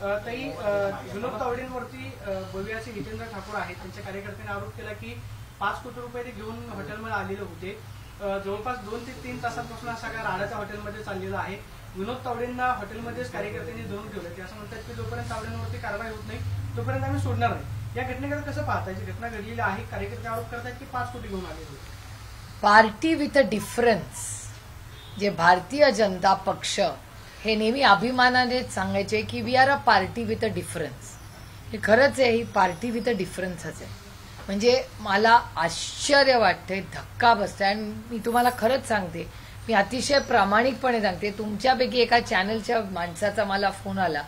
ताई, विनोद तावडेंवरती गोव्याचे हितेंद्र ठाकूर आहेत, त्यांच्या कार्यकर्त्यांनी आरोप केला की 5 कोटी रुपये ते घेऊन हॉटेलमध्ये आलेले होते. जवळपास 2 ते 3 तासांपासून हा सगळा राडा त्या हॉटेलमध्ये चाललेला आहे. विनोद तावडेंना हॉटेलमध्येच कार्यकर्त्यांनी धरून ठेवलं. ते असं म्हणतात की जोपर्यंत तावडेंवरती कारवाई होत नाही तोपर्यंत आम्ही सोडणार नाही. या घटनेकडे कसं पाहताय? जी घटना घडलेली आहे, कार्यकर्ते आरोप करतात की 5 कोटी घेऊन आले होते. पार्टी विथ अ डिफरन्स, जे भारतीय जनता पक्ष हे नेहमी अभिमानाने सांगायचे की we are a party with a difference. हे खरंच आहे, ही पार्टी विथ अ डिफरन्सच आहे. म्हणजे मला आश्चर्य वाटते, धक्का बसते. आणि मी तुम्हाला खरंच सांगते, मी अतिशय प्रामाणिकपणे सांगते, तुमच्यापैकी एका चॅनलच्या माणसाचा मला फोन आला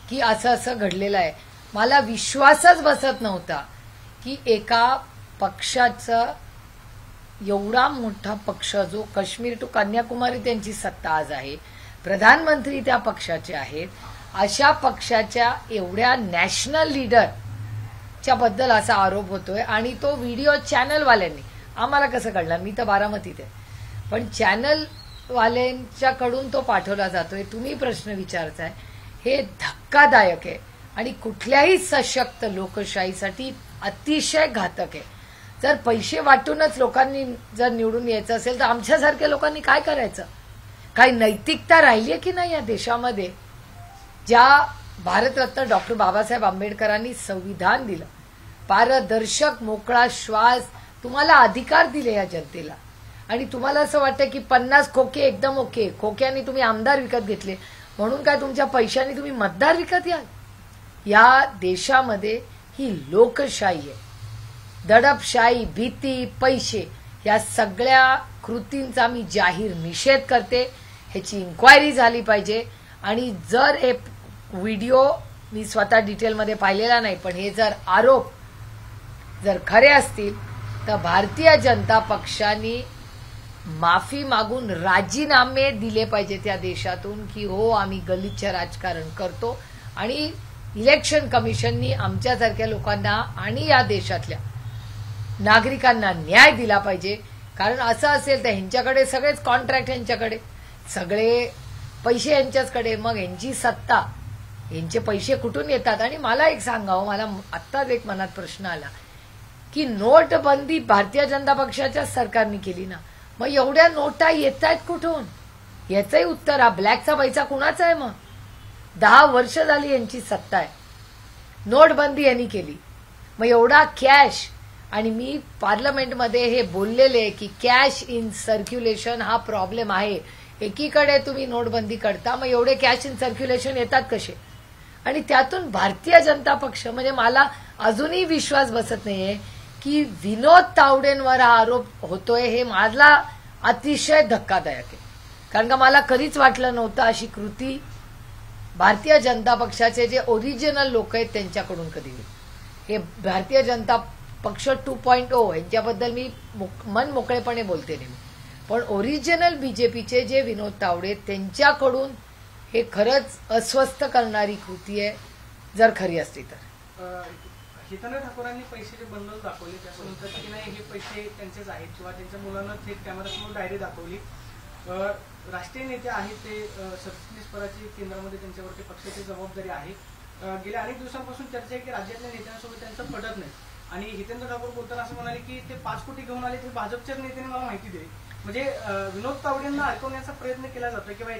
की असं असं घडलेलं आहे. मला विश्वासच बसत नव्हता की एका पक्षाचं, एवढा मोठा पक्ष जो काश्मीर टू कन्याकुमारी त्यांची सत्ता आज आहे, प्रधानमंत्री त्या पक्षाचे आहेत, अशा पक्षाच्या एवढ्या नॅशनल लीडरच्या बद्दल असा आरोप होतोय. आणि तो व्हिडिओ चॅनलवाल्यांनी, आम्हाला कसं कळणार, मी तर बारामतीत आहे, पण चॅनलवाल्यांच्याकडून तो पाठवला जातोय. तुम्ही प्रश्न विचारताय, हे धक्कादायक आहे आणि कुठल्याही सशक्त लोकशाहीसाठी अतिशय घातक आहे. जर पैसे वाटूनच लोकांनी जर निवडून यायचं असेल तर आमच्यासारख्या लोकांनी काय करायचं? काही नैतिकता राहिली आहे की नाही या देशामध्ये? ज्या भारतरत्न डॉक्टर बाबासाहेब आंबेडकरांनी संविधान दिलं, पारदर्शक मोकळा श्वास तुम्हाला अधिकार दिले या जनतेला, आणि तुम्हाला असं वाटतं की 50 खोके एकदम ओके, खोक्यांनी तुम्ही आमदार विकत घेतले म्हणून काय तुमच्या पैशांनी तुम्ही मतदार विकत याल? या देशामध्ये ही लोकशाही आहे. दडपशाही, भीती, पैसे या सगळ्या कृतींचा मी जाहीर निषेध करते. ह्याची इन्क्वायरी झाली पाहिजे. आणि जर हे व्हिडिओ मी स्वतः डिटेलमध्ये पाहिलेला नाही, पण हे जर आरोप जर खरे असतील तर भारतीय जनता पक्षाने माफी मागून राजीनामे दिले पाहिजे त्या देशातून की हो, आम्ही गलिच्छ राजकारण करतो. आणि इलेक्शन कमिशननी आमच्यासारख्या लोकांना आणि या देशातल्या नागरिकांना न्याय दिला पाहिजे. कारण असं असेल तर ह्यांच्याकडे सगळेच कॉन्ट्रॅक्ट, ह्यांच्याकडे सगळे पैसे यांच्याचकडे, मग यांची सत्ता, यांचे पैसे कुठून येतात? आणि मला एक सांगावं, मला आत्ताच एक मनात प्रश्न आला की नोटबंदी भारतीय जनता पक्षाच्या सरकारने केली ना, मग एवढ्या नोटा येत आहेत कुठून? याचंही उत्तर, हा ब्लॅकचा पैसा कुणाचा आहे? मग 10 वर्ष झाली यांची सत्ता आहे, नोटबंदी यांनी केली, मग एवढा कॅश. आणि मी पार्लमेंटमध्ये हे बोललेले आहे की कॅश इन सर्क्युलेशन हा प्रॉब्लेम आहे. एकीकडे तुम्ही नोटबंदी करता, मग एवढे कॅश इन सर्क्युलेशन येतात कसे? आणि त्यातून भारतीय जनता पक्ष, म्हणजे मला अजूनही विश्वास बसत नाहीये की विनोद तावडेंवर हा आरोप होतोय. हे मला अतिशय धक्कादायक आहे. कारण का मला कधीच वाटलं नव्हतं अशी कृती भारतीय जनता पक्षाचे जे ओरिजिनल लोक आहेत त्यांच्याकडून कधी होईल. हे भारतीय जनता पक्ष 2.0 यांच्याबद्दल मी मन मोकळेपणे बोलते नेहमी, पण ओरिजिनल बीजेपीचे जे विनोद तावडे, त्यांच्याकडून हे खरंच अस्वस्थ करणारी कृती आहे जर खरी असली तर. हितेंद्र ठाकूरांनी पैशाचे बंडल दाखवले, ते असं म्हणतात की नाही हे पैसे त्यांचेच आहेत, किंवा त्यांच्या मुलांना थेट कॅमेरासमोर डायरी दाखवली. राष्ट्रीय नेते आहेत ते, सरचिटणीसपदाची केंद्रामध्ये त्यांच्यावरती पक्षाची जबाबदारी आहे. गेल्या अनेक दिवसांपासून चर्चा आहे की राज्यातल्या नेत्यांसोबत त्यांचं पटत नाही. आणि हितेंद्र ठाकूर बोलताना असं म्हणाले की ते 5 कोटी घेऊन आले, ते भाजपच्याच नेत्याने मला माहिती दिली. म्हणजे विनोद तावडेंना अडकवण्याचा प्रयत्न केला जातो किंवा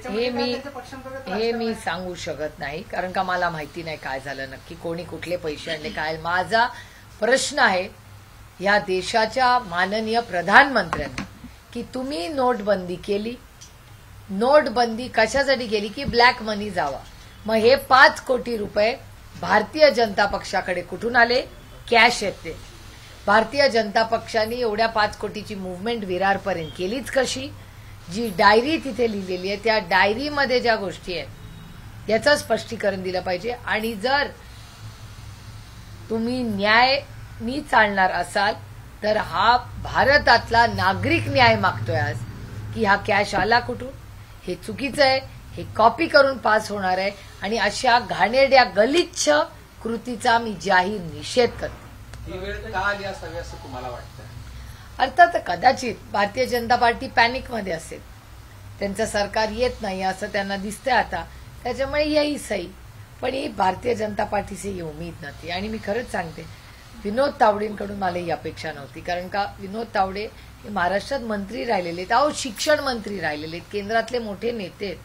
हे मी सांगू शकत नाही, कारण का मला माहिती नाही काय झालं नक्की, कोणी कुठले पैसे आणले काय. माझा प्रश्न आहे या देशाच्या माननीय प्रधानमंत्र्यांना की तुम्ही नोटबंदी केली, नोटबंदी कशासाठी केली? की ब्लॅक मनी जावा. मग हे 5 कोटी रुपये भारतीय जनता पक्षाकडे कुठून आले? कॅश येते. भारतीय जनता पक्षाने एवढ्या 5 कोटीची मुव्हमेंट विरारपर्यंत केलीच कशी? जी डायरी तिथे लिहिलेली आहे त्या डायरीमध्ये ज्या गोष्टी आहेत याचं स्पष्टीकरण दिलं पाहिजे. आणि जर तुम्ही न्यायाने चालणार असाल तर हा भारतातला नागरिक न्याय मागतोय आज की हा कॅश आला कुठून? हे चुकीचं आहे. हे कॉपी करून पास होणार आहे. आणि अशा घाणेरड्या गलिच्छ कृतीचा मी जाहीर निषेध करते. ही वेळ का आली असावी असं तुम्हाला वाटतं? अर्थात कदाचित भारतीय जनता पार्टी पॅनिकमध्ये असेल, त्यांचं सरकार येत नाही असं त्यांना दिसतंय आता, त्याच्यामुळे येई सही. पण पण ही भारतीय जनता पार्टी से ही उम्मीद नव्हती. आणि मी खरंच सांगते, विनोद तावडेंकडून मला ही अपेक्षा नव्हती. कारण का विनोद तावडे हे महाराष्ट्रात मंत्री राहिलेले आहेत, अहो शिक्षण मंत्री राहिलेले आहेत, केंद्रातले मोठे नेते आहेत.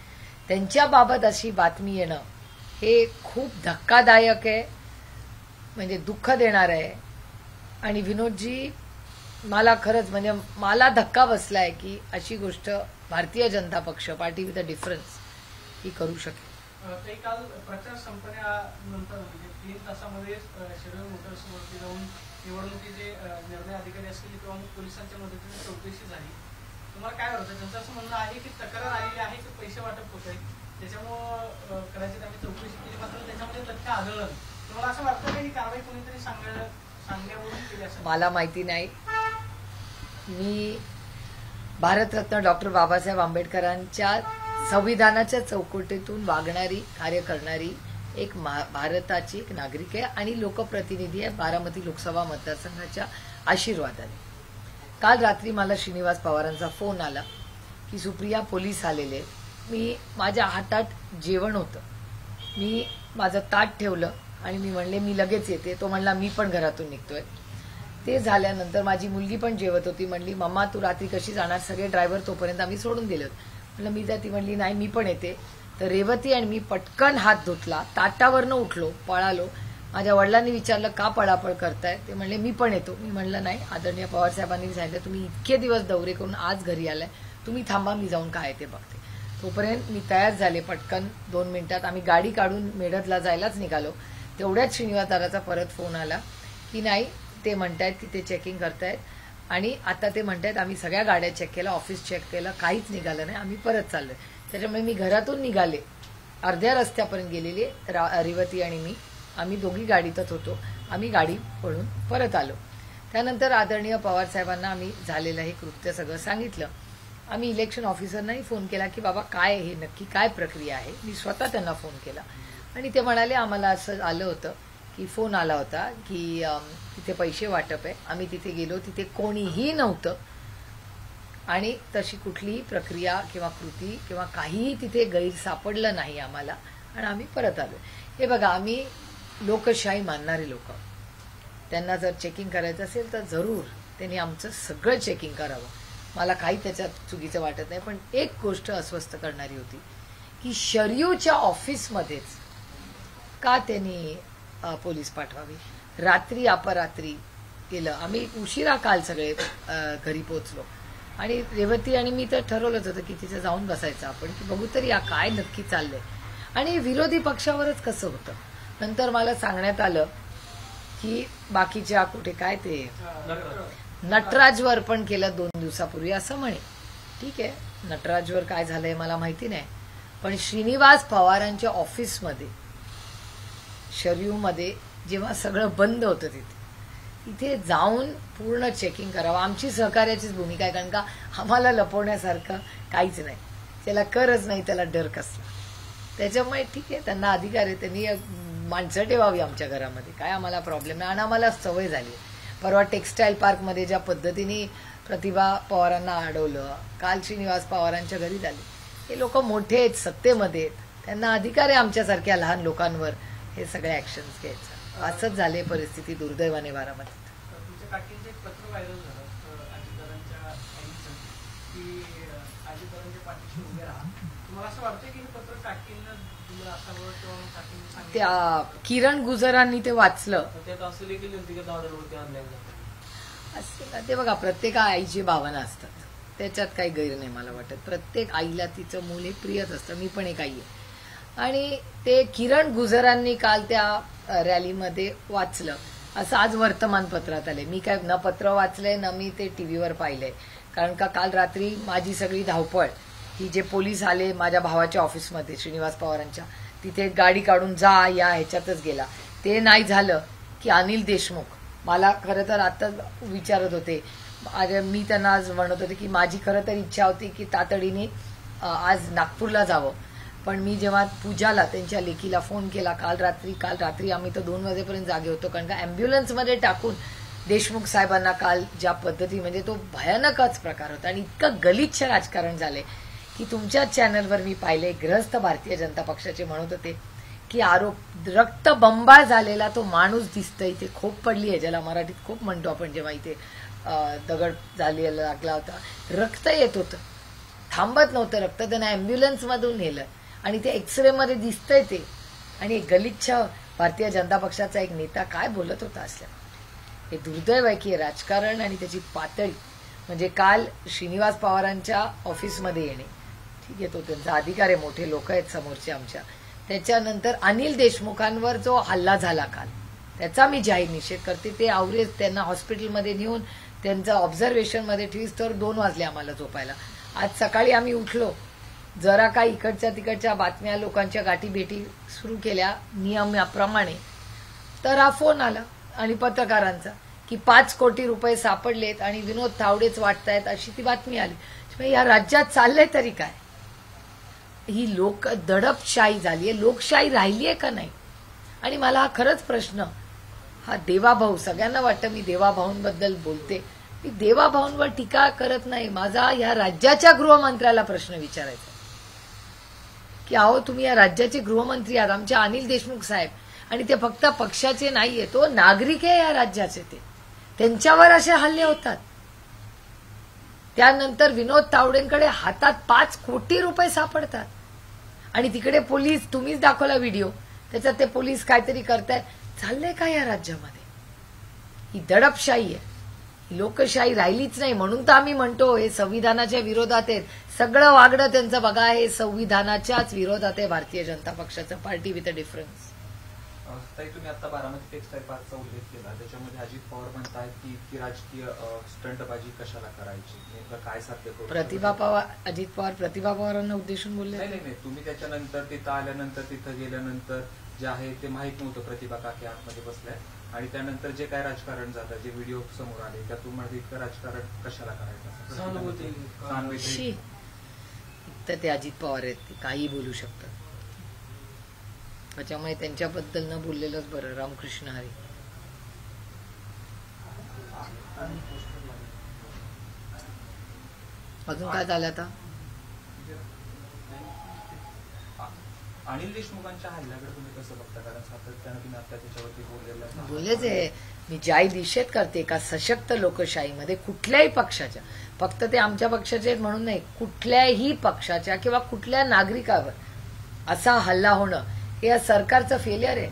त्यांच्याबाबत अशी बातमी येणं हे खूप धक्कादायक आहे, म्हणजे दुःख देणार आहे. आणि विनोदजी, मला खरंच म्हणजे मला धक्का बसलाय की अशी गोष्ट भारतीय जनता पक्ष, पार्टी विथ अ डिफरन्स, ही करू शकेल. ते काल प्रचार संपण्यानंतर म्हणजे 3 तासामध्ये शिरोळ मोटर्सवरती जाऊन निवडणुकीचे निर्णय अधिकारी असतील किंवा पोलिसांच्या मदतीने चौकशी झाली. तुम्हाला काय वाटतं? त्यांचं असं म्हणणं आहे की तक्रार आलेली आहे की पैसे वाटप होत आहे, त्याच्यामुळं कदाचित आम्ही चौकशी केली, मात्र त्याच्यामध्ये तथ्य आढळलं. तुम्हाला असं वाटतं की ही कारवाई कोणीतरी सांगण्यावरून केली असेल? मला माहिती नाही. मी भारतरत्न डॉक्टर बाबासाहेब आंबेडकरांच्या संविधानाच्या चौकटीतून वागणारी, कार्य करणारी एक भारताची एक नागरिक आहे आणि लोकप्रतिनिधी आहे, बारामती लोकसभा मतदारसंघाच्या आशीर्वादाने. काल रात्री मला श्रीनिवास पवारांचा फोन आला की सुप्रिया, पोलीस आलेले. मी माझ्या हातात जेवण होतं, मी माझं ताट ठेवलं आणि मी म्हणले मी लगेच येते. तो म्हणला मी पण घरातून निघतोय. ते झाल्यानंतर माझी मुलगी पण जेवत होती, म्हणली मम्मा तू रात्री कशी जाणार, सगळे ड्रायव्हर तोपर्यंत आम्ही सोडून दिले. म्हणलं मी ती म्हणली नाही मी पण येते. तर रेवती आणि मी पटकन हात धुतला, ताटावरनं उठलो, पळालो. माझ्या वडिलांनी विचारलं का पळापळ करताय, ते म्हणले मी पण येतो. मी म्हणलं नाही, आदरणीय पवार साहेबांनी सांगितलं तुम्ही इतके दिवस दौरे करून आज घरी आलाय, तुम्ही थांबा, मी जाऊन काय ते बघते. तोपर्यंत मी तयार झाले. पटकन 2 मिनिटात आम्ही गाडी काढून मेढतला जायलाच निघालो. तेवढ्याच श्रीनिवास दादाचा परत फोन आला की नाही, ते म्हणतायत की ते चेकिंग करतायत आणि आता ते म्हणतायत आम्ही सगळ्या गाड्या चेक केल्या, ऑफिस चेक केलं, काहीच निघालं नाही, आम्ही परत चाललोय. त्याच्यामुळे मी घरातून निघाले, अर्ध्या रस्त्यापर्यंत गेलेली रेवती आणि मी, आम्ही दोघी गाडीतच होतो. आम्ही गाडी पळून परत आलो. त्यानंतर आदरणीय पवार साहेबांना आम्ही झालेलं हे कृत्य सगळं सांगितलं. आम्ही इलेक्शन ऑफिसरनाही फोन केला की बाबा काय हे नक्की काय प्रक्रिया आहे. मी स्वतः त्यांना फोन केला आणि ते म्हणाले आम्हाला असं आलं होतं की फोन आला होता की तिथे पैसे वाटप आहे. आम्ही तिथे गेलो, तिथे कोणीही नव्हतं आणि तशी कुठलीही प्रक्रिया किंवा कृती किंवा काहीही तिथे गैर सापडलं नाही आम्हाला आणि आम्ही परत आलो. हे बघा, आम्ही लोकशाही मानणारे लोक, त्यांना जर चेकिंग करायचं असेल तर जरूर त्यांनी आमचं सगळं चेकिंग करावं. मला काही त्याच्यात चुकीचं वाटत नाही. पण एक गोष्ट अस्वस्थ करणारी होती की शरयूच्या ऑफिसमध्येच का त्यांनी पोलीस पाठवावी. रात्री अपरात्री केलं. आम्ही उशिरा काल सगळे घरी पोहोचलो आणि रेवती आणि मी तर ठरवलंच होतं की तिथे जाऊन बसायचं आपण, की बघू तरी या काय नक्की चाललंय. आणि विरोधी पक्षावरच कसं होतं. नंतर मला सांगण्यात आलं की बाकीच्या कुठे काय ते नटराजवर पण केलं 2 दिवसापूर्वी असं म्हणे. ठीक आहे, नटराजवर काय झालंय मला माहिती नाही, पण श्रीनिवास पवारांच्या ऑफिसमध्ये शरयूमध्ये जेव्हा सगळं बंद होतं तिथे जाऊन पूर्ण चेकिंग करावं. आमची सहकार्याचीच भूमिका आहे, कारण का आम्हाला लपवण्यासारखं काहीच नाही. त्याला करच नाही, त्याला डर कसला. त्याच्यामुळे ठीक आहे, त्यांना अधिकार आहे, त्यांनी माणसं ठेवावी आमच्या घरामध्ये, काय आम्हाला प्रॉब्लेम नाही. आणि आम्हाला सवय झाली. परवा टेक्स्टाईल पार्कमध्ये ज्या पद्धतीने प्रतिभा पवारांना अडवलं, काल श्रीनिवास पवारांच्या घरी झाले. हे लोक मोठे आहेत, सत्तेमध्ये आहेत, त्यांना अधिकार आहे आमच्यासारख्या लहान लोकांवर हे सगळे ऍक्शन्स घ्यायचं. असंच झाले परिस्थिती दुर्दैवाने बारामतीत. तुमच्या काकींचं एक पत्र व्हायरल झालं अजितदादांच्या आईचं की अजितदादांच्या पाठीशी उभे राहा. तुम्हाला असं वाटतं की हे पत्र काकींना दिलं असावं किंवा काकींनी सांगितलं? त्या किरण गुजरांनी ते वाचलं त्यात असं देखील व्यक्तिगत ऑर्डरवरती ऑनलाईन असं. ते बघा, प्रत्येक आईची भावना असतात, त्याच्यात काही गैर नाही मला वाटत. प्रत्येक आईला तिचं मूल हे प्रियच असतं. मी पण एक आई आहे. आणि ते किरण गुजरांनी काल त्या रॅलीमध्ये वाचलं असं आज वर्तमानपत्रात आले. मी काय न पत्र वाचलंय न मी ते टीव्हीवर पाहिलंय, कारण का काल रात्री माझी सगळी धावपळ ही जे पोलीस आले माझ्या भावाच्या ऑफिसमध्ये श्रीनिवास पवारांच्या, तिथे गाडी काढून जा या ह्याच्यातच गेला. ते नाही झालं की अनिल देशमुख मला खरं तर आता विचारत होते. मी त्यांना आज म्हणत होते की माझी खरं तर इच्छा होती की तातडीने आज नागपूरला जावं, पण मी जेव्हा पूजाला त्यांच्या लेकीला फोन केला काल रात्री आम्ही तर 2 वाजेपर्यंत जागे होतो, कारण का अँब्युलन्समध्ये टाकून देशमुख साहेबांना काल ज्या पद्धती, म्हणजे तो भयानकच प्रकार होता. आणि इतकं गलिच्छ राजकारण झाले की तुमच्याच चॅनलवर मी पाहिले, ग्रस्त भारतीय जनता पक्षाचे म्हणत होते की आरोप रक्तबंबाळ झालेला तो माणूस दिसतोय, इथे खोप पडली आहे, ज्याला मराठीत खोप म्हणतो आपण, जेव्हा इथे दगड झालेला लागला होता, रक्त येत होतं, थांबत नव्हतं रक्त, त्यांना अँब्युलन्स मधून नेलं आणि ते एक्सरे मध्ये दिसतंय ते. आणि एक गलिच्छ भारतीय जनता पक्षाचा एक नेता काय बोलत होता असल्या. हे दुर्दैव आहे की राजकारण आणि त्याची पातळी, म्हणजे काल श्रीनिवास पवारांच्या ऑफिसमध्ये येणे, ठीक आहे, तो त्यांचा अधिकार आहे, मोठे लोक आहेत समोरचे आमच्या. त्याच्यानंतर अनिल देशमुखांवर जो हल्ला झाला काल, त्याचा मी जाहीर निषेध करते. ते आवरेज त्यांना हॉस्पिटलमध्ये नेऊन त्यांचं ऑब्झर्वेशनमध्ये ठेवीस तर 2 वाजले आम्हाला झोपायला. आज सकाळी आम्ही उठलो, जरा काही इकडच्या तिकडच्या बातम्या, लोकांच्या गाठीभेटी सुरू केल्या नियमाप्रमाणे, तर हा फोन आला आणि पत्रकारांचा की 5 कोटी रुपये सापडलेत आणि विनोद तावडेच वाटतायत, अशी ती बातमी आली. या राज्यात चाललंय तरी काय? ही दडपशाही झाली आहे, लोकशाही राहिली आहे का नाही? आणि मला हा खरंच प्रश्न, हा देवाभाऊ, सगळ्यांना वाटतं मी देवाभाऊंबद्दल बोलते, मी देवाभाऊंवर टीका करत नाही. माझा या राज्याच्या गृहमंत्र्याला प्रश्न विचारायचा की अहो, तुम्ही या राज्याचे गृहमंत्री आहात, आमचे अनिल देशमुख साहेब, आणि ते फक्त पक्षाचे नाहीये, तो नागरिक आहे या राज्याचे, त्यांच्यावर असे हल्ले होतात. त्यानंतर विनोद तावडेंकडे हातात 5 कोटी रुपये सापडतात आणि तिकडे पोलीस, तुम्हीच दाखवला व्हिडिओ, त्याच्यात ते पोलीस काहीतरी करतायत. चाललंय का या राज्यामध्ये? ही दडपशाही आहे, ही लोकशाही राहिलीच नाही. म्हणून तर आम्ही म्हणतो हे संविधानाच्या विरोधात आहेत. सगळं वागणं त्यांचं बघा हे संविधानाच्याच विरोधात आहे भारतीय जनता पक्षाचं, पार्टी विथ अ डिफरन्स. ताई, तुम्ही आता बारामती टेक्सटाईल पार्कचा उल्लेख केला, त्याच्यामध्ये अजित पवार म्हणतायत की राजकीय स्टंटबाजी कशाला करायची, नेमकं काय साध्य करू? अजित पवार प्रतिभा पवारांना उद्देशून बोलले? नाही, तुम्ही त्याच्यानंतर तिथं आल्यानंतर, तिथं गेल्यानंतर जे आहे ते माहित नव्हतं प्रतिभा काके आतमध्ये बसलाय, आणि त्यानंतर जे काय राजकारण झालं, जे व्हिडिओ समोर आले, त्यातून मध्ये इतकं राजकारण कशाला करायचं? सहानुभूती. तर ते अजित पवार आहेत, ते काही बोलू शकतात, त्याच्यामुळे त्यांच्याबद्दल न बोललेलंच बरं. रामकृष्ण हरी. अजून काय झालं आता? अनिल देशमुखांच्या हल्ल्याकडे तुम्ही कसं बघता? कारण सातत्यानं तुम्ही आता त्याच्यावरती बोललेलं बोललेच आहे मी, जाहीर निषेध करते का सशक्त लोकशाहीमध्ये कुठल्याही पक्षाच्या, फक्त ते आमच्या पक्षाचे म्हणून नाही, कुठल्याही पक्षाच्या किंवा कुठल्या नागरिकावर असा हल्ला होणं हे या सरकारचं फेलियर आहे.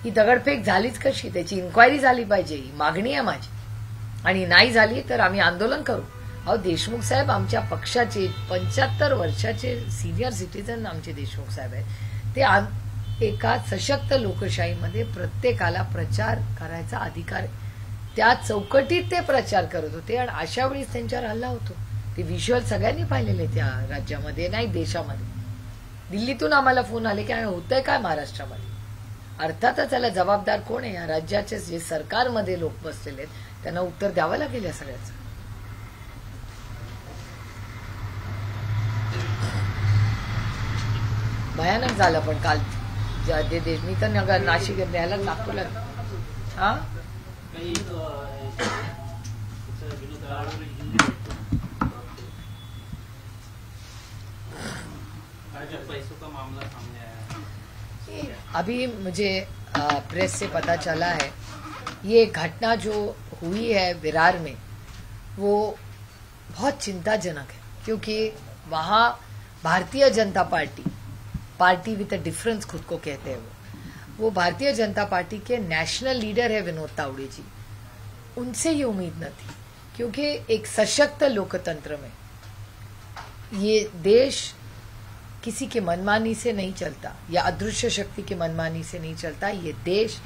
ही दगडफेक झालीच कशी, त्याची इन्क्वायरी झाली पाहिजे, ही मागणी आहे माझी. आणि नाही झाली तर आम्ही आंदोलन करू. अहो, देशमुख साहेब आमच्या पक्षाचे 75 वर्षाचे सिनियर सिटीजन आमचे देशमुख साहेब आहेत. ते एका सशक्त लोकशाहीमध्ये प्रत्येकाला प्रचार करायचा अधिकार आहे, त्या चौकटीत ते प्रचार करत होते आणि अशा वेळीच त्यांच्यावर हल्ला होतो. ते व्हिज्युअल सगळ्यांनी पाहिलेले त्या राज्यामध्ये, नाही देशामध्ये. दिल्लीतून आम्हाला फोन आले की होतंय काय महाराष्ट्रामध्ये. अर्थातच त्याला जबाबदार कोण आहे? या राज्याचे जे सरकारमध्ये लोक बसलेले आहेत त्यांना उत्तर द्यावं लागेल या सगळ्याचं. भयानक झालं पण काल मी तर नाशिक द्यायला नागपूरला. हा, पैसों का मामला सामने आया। अभी मुझे प्रेस से पता चला है ये घटना जो हुई है विरार में वो बहुत चिंताजनक है, क्योंकि वहाँ Bharatiya Janata party with a difference खुद को कहते हैं वो भारतीय जनता पार्टी के नेशनल लीडर है विनोद तावड़े जी. उनसे ये उम्मीद न थी, क्योंकि एक सशक्त लोकतंत्र में ये देश किसी के मनमानी से नहीं चलता या अदृश्य शक्ति की मनमानी से नहीं चलता. ये देश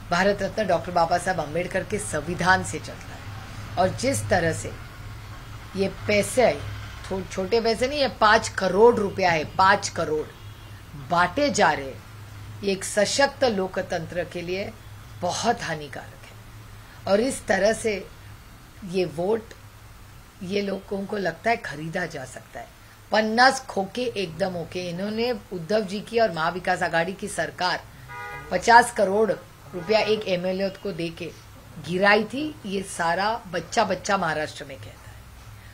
भारत रत्न डॉक्टर बाबा साहब अम्बेडकर के संविधान से चलता है. और जिस तरह से ये पैसे, छोटे पैसे नहीं, ये 5 करोड़ रुपया है, 5 करोड़ बांटे जा रहे, ये एक सशक्त लोकतंत्र के लिए बहुत हानिकारक है. और इस तरह से ये वोट, ये लोगों को लगता है खरीदा जा सकता है. 50 खोके एकदम ओके. इन्होंने उद्धव जी की और महाविकास आघाड़ी की सरकार 50 करोड़ रुपया एक एमएलए को देके गिराई थी. ये सारा बच्चा महाराष्ट्र में कहता है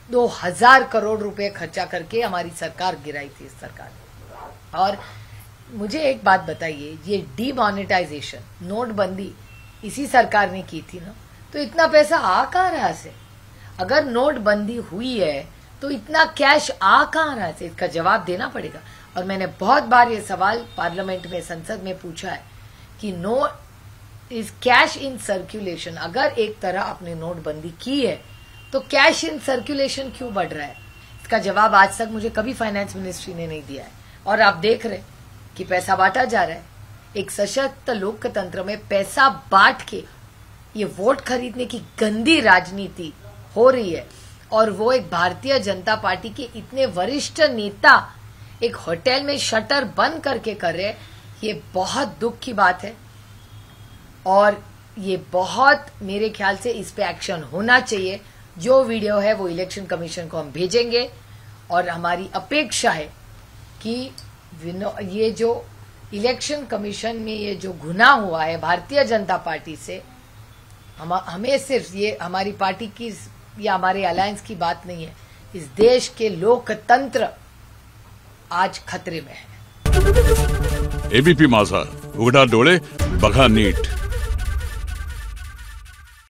2000 करोड़ रुपए खर्चा करके हमारी सरकार गिराई थी इस सरकार ने. और मुझे एक बात बताइए, ये डीमोनेटाइजेशन नोटबंदी इसी सरकार ने की थी ना, तो इतना पैसा आ कहाँ रहा से? अगर नोटबंदी हुई है तो इतना कैश आ कहाँ रहा से? इसका जवाब देना पड़ेगा। और मैंने बहुत बार ये सवाल पार्लियामेंट में, संसद में पूछा है कि इज कैश इन सर्कुलेशन, अगर एक तरह आपने नोटबंदी की है तो कैश इन सर्कुलेशन क्यों बढ़ रहा है? इसका जवाब आज तक मुझे कभी फाइनेंस मिनिस्ट्री ने नहीं दिया है। और आप देख रहे कि पैसा बांटा जा रहा है। एक सशक्त लोकतंत्र में पैसा बांट के ये वोट खरीदने की गंदी राजनीति हो रही है, और वो एक भारतीय जनता पार्टी के इतने वरिष्ठ नेता एक होटल में शटर बंद करके कर रहे हैं। ये बहुत दुख की बात है, और ये बहुत, मेरे ख्याल से इस पे एक्शन होना चाहिए। जो वीडियो है वो इलेक्शन कमीशन को हम भेजेंगे, और हमारी अपेक्षा है कि ये जो इलेक्शन कमीशन में ये जो गुनाह हुआ है भारतीय जनता पार्टी से, हमें सिर्फ ये हमारी पार्टी की या हमारे अलायंस की बात नहीं है, इस देश के लोकतंत्र आज खतरे में है। एबीपी माझा, उघडा डोळे बघा नीट।